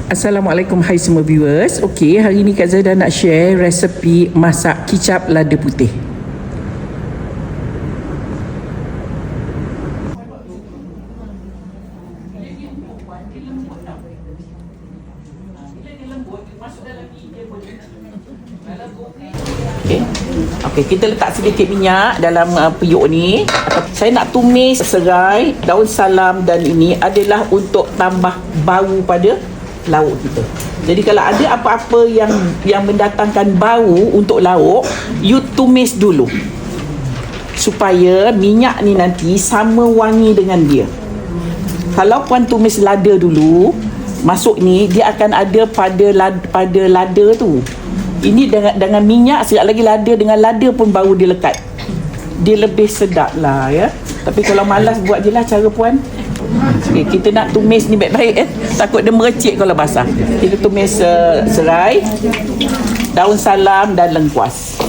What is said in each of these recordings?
Assalamualaikum, hai semua viewers. Okey, hari ni Kak Zaidah nak share resepi masak kicap lada putih. Okey, kita letak sedikit minyak dalam periuk ni. Saya nak tumis serai, daun salam dan ini adalah untuk tambah bau pada lauk kita. Jadi kalau ada apa-apa yang mendatangkan bau untuk lauk, you tumis dulu. Supaya minyak ni nanti sama wangi dengan dia. Kalau puan tumis lada dulu, masuk ni dia akan ada pada lada tu. Ini dengan minyak, sekejap lagi lada, dengan lada pun bau dia lekat. Dia lebih sedap lah ya. Tapi kalau malas buat je lah cara puan. Okay, kita nak tumis ni baik-baik takut dia merecik kalau basah. Kita tumis serai, daun salam dan lengkuas.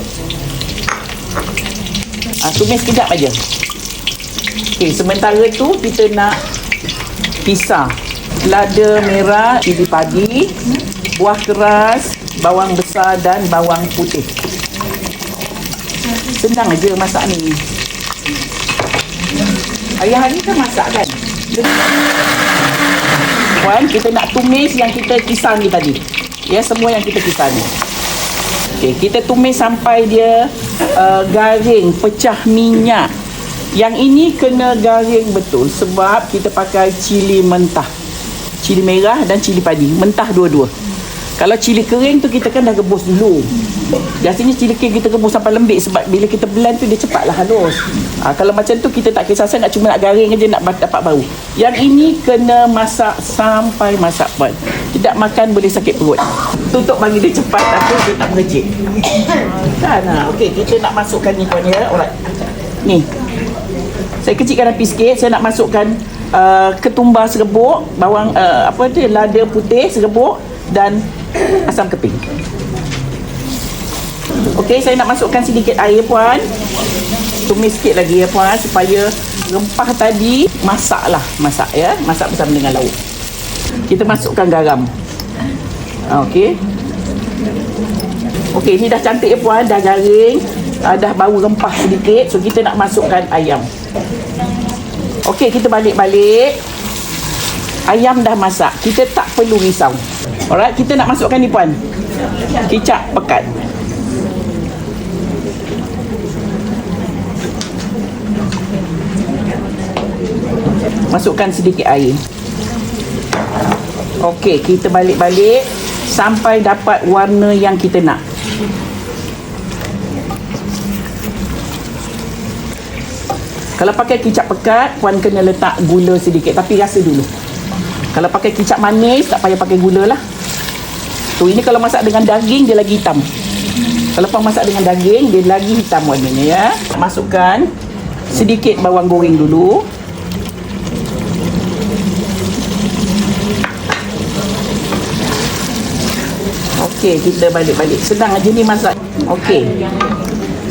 Tumis kejap aja. Okay, sementara tu kita nak pisah lada merah, cili padi, buah keras, bawang besar dan bawang putih. Senang aja masak ni. Ayah ni kan masak kan. Puan, kita nak tumis yang kita kisar ni tadi. Ya, semua yang kita kisar ni. Okey, kita tumis sampai dia garing, pecah minyak. Yang ini kena garing betul sebab kita pakai cili mentah. Cili merah dan cili padi, mentah dua-dua. Kalau cili kering tu kita kan dah rebus dulu. Biasanya cili kering kita rebus sampai lembik sebab bila kita blend tu dia cepatlah halus. Kalau macam tu kita tak kisah sangat, cuma nak garing aja nak dapat bau. Yang ini kena masak sampai masak puan. Tidak makan boleh sakit perut. Tutup bagi dia cepat tapi dia tak merecik. Kan? Okey, kita nak masukkan ni puan ya. Alright. Ni. Saya kecilkan api sikit, saya nak masukkan ketumbar serebuk, bawang lada putih serebuk dan asam keping. Okey, saya nak masukkan sedikit air puan. Tumis sikit lagi ya puan supaya rempah tadi masak ya, masak bersama dengan lauk. Kita masukkan garam. Okey. Okey, ni dah cantik ya puan, dah garing, dah bau rempah sedikit. So kita nak masukkan ayam. Okey, kita balik-balik. Ayam dah masak, kita tak perlu risau. Alright, kita nak masukkan ni puan, kicap pekat. Masukkan sedikit air. Okey, kita balik-balik sampai dapat warna yang kita nak. Kalau pakai kicap pekat, puan kena letak gula sedikit, tapi rasa dulu. Kalau pakai kicap manis, tak payah pakai gula lah. Tu, ini kalau masak dengan daging, dia lagi hitam. Kalau puan masak dengan daging, dia lagi hitam warnanya ya. Masukkan sedikit bawang goreng dulu. Okey, kita balik-balik. Sedang aja ni masak. Okey.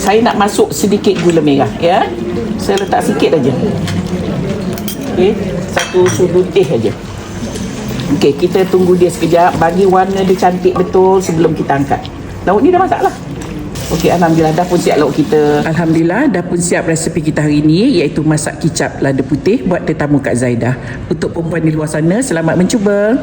Saya nak masuk sedikit gula merah ya. Saya letak sikit aja. Okey, 1 sudu teh aja. Okey, kita tunggu dia sekejap bagi warna dia cantik betul sebelum kita angkat. Lauk ni dah masak lah. Okey, alhamdulillah dah pun siap lauk kita. Alhamdulillah dah pun siap resepi kita hari ni, iaitu masak kicap lada putih buat tetamu Kak Zaidah. Untuk perempuan di luar sana, selamat mencuba.